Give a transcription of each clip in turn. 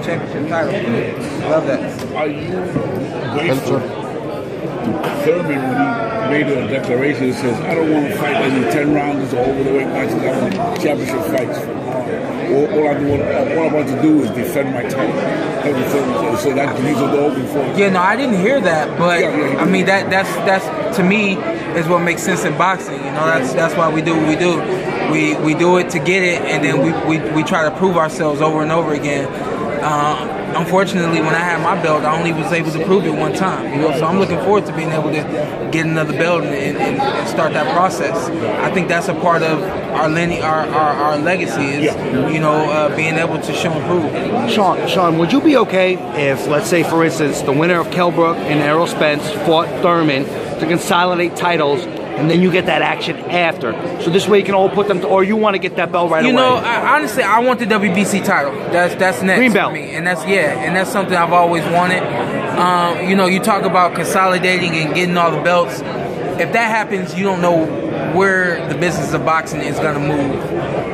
championship title. Love that. Are you grateful to Thurman when he made a declaration that says, I don't want to fight any 10 rounds or over the weight matches, I want championship fights. All I want to do is defend my title. So that leaves the door open for it. Yeah, no, I didn't hear that, but I mean that's to me is what makes sense in boxing. You know, that's why we do what we do. We do it to get it, and then we try to prove ourselves over and over again. Unfortunately, when I had my belt, I only was able to prove it one time. You know, so I'm looking forward to being able to get another belt and start that process. I think that's a part of our legacy is you know being able to show and prove. Shawn, would you be okay if, let's say, for instance, the winner of Kell Brook and Errol Spence fought Thurman to consolidate titles, and then you get that action after? So this way you can all put them to, or you want to get that belt right away? You know, honestly, I want the WBC title. That's next Green belt. for me. And that's something I've always wanted. You know, you talk about consolidating and getting all the belts. If that happens, you don't know where the business of boxing is going to move.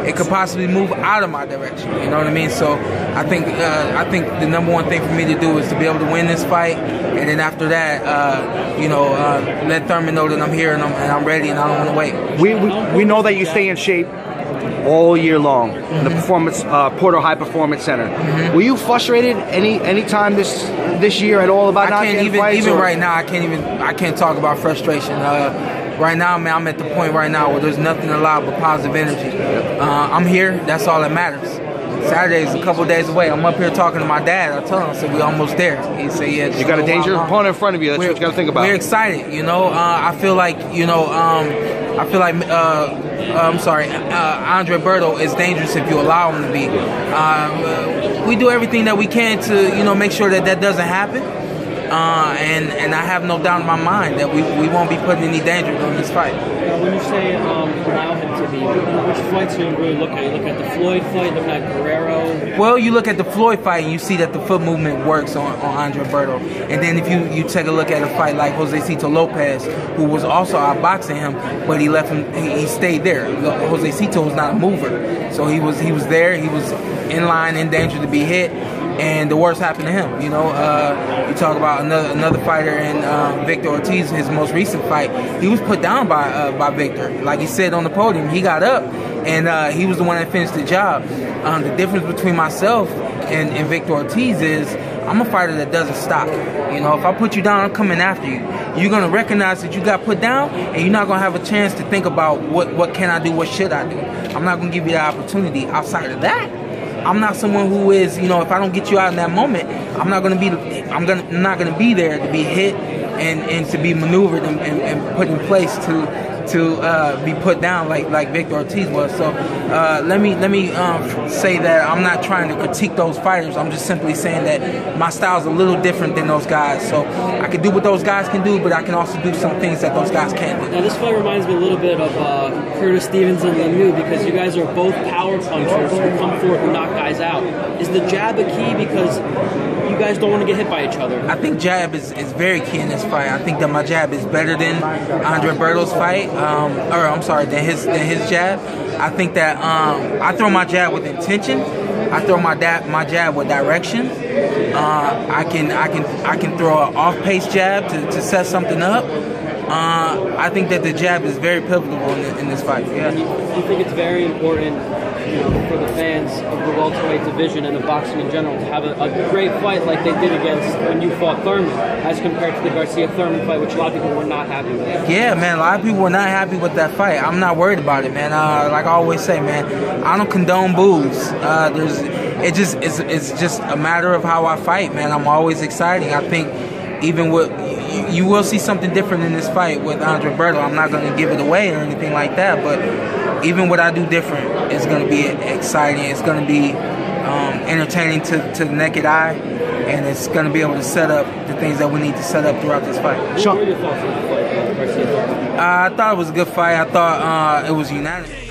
It could possibly move out of my direction. You know what I mean? So I think the number one thing for me to do is to be able to win this fight, and then after that, you know, let Thurman know that I'm here and I'm ready and I don't want to wait. We know that you stay in shape all year long in the Porter High Performance Center. Were you frustrated any time this year at all about not getting fights? Even right now, I can't talk about frustration. Right now, man, I'm at the point right now where there's nothing allowed but positive energy. I'm here. That's all that matters. Saturday's a couple days away. I'm up here talking to my dad. I told him, I said, we almost there. He said, yeah. You got a dangerous opponent in front of you. That's what you got to think about. We're excited, you know. I feel like, you know, I'm sorry, Andre Berto is dangerous if you allow him to be. We do everything that we can to, you know, make sure that doesn't happen. And I have no doubt in my mind that we won't be putting any danger during this fight. Now, when you say allow him to be, which fights do you really look at? You look at the Floyd fight, look at Guerrero? Well, you look at the Floyd fight and you see that the foot movement works on Andre Berto. And then if you take a look at a fight like Josecito Lopez, who was also outboxing him, but he left him, he stayed there. Josecito was not a mover. So he was there, he was in line, in danger to be hit. And the worst happened to him. You know, you talk about another fighter in Victor Ortiz, his most recent fight. He was put down by Victor. Like he said on the podium, he got up, and he was the one that finished the job. The difference between myself and Victor Ortiz is I'm a fighter that doesn't stop. You know, if I put you down, I'm coming after you. You're going to recognize that you got put down, and you're not going to have a chance to think about what can I do, what should I do. I'm not going to give you that opportunity. Outside of that, I'm not someone who is, you know, if I don't get you out in that moment, I'm not gonna be there to be hit and to be maneuvered and put in place to be put down like Victor Ortiz was. So let me say that I'm not trying to critique those fighters. I'm just simply saying that my style is a little different than those guys. So I can do what those guys can do, but I can also do some things that those guys can't do. Now this fight reminds me a little bit of Curtis Stevens and Lemieux, because you guys are both power punchers who come forward and knock guys out. Is the jab a key because you guys don't want to get hit by each other? I think jab is very key in this fight. I think that my jab is better than Andre Berto's fight, than his jab. I think that I throw my jab with intention. I throw my jab with direction. I can throw an off-pace jab to set something up. I think that the jab is very pivotal in this fight. Yeah. You think it's very important, you know, for the fans of the welterweight division and the boxing in general to have a great fight like they did against when you fought Thurman, as compared to the Garcia-Thurman fight, which a lot of people were not happy with? Yeah, man, a lot of people were not happy with that fight. I'm not worried about it, man. Like I always say, man, I don't condone boos. It's just a matter of how I fight, man. I'm always exciting. I think even with you will see something different in this fight with Andre Berto. I'm not going to give it away or anything like that, but even what I do different is going to be exciting. It's going to be entertaining to the naked eye, and it's going to be able to set up the things that we need to set up throughout this fight. What were your thoughts on the fight, Garcia? I thought it was a good fight. I thought it was unanimous.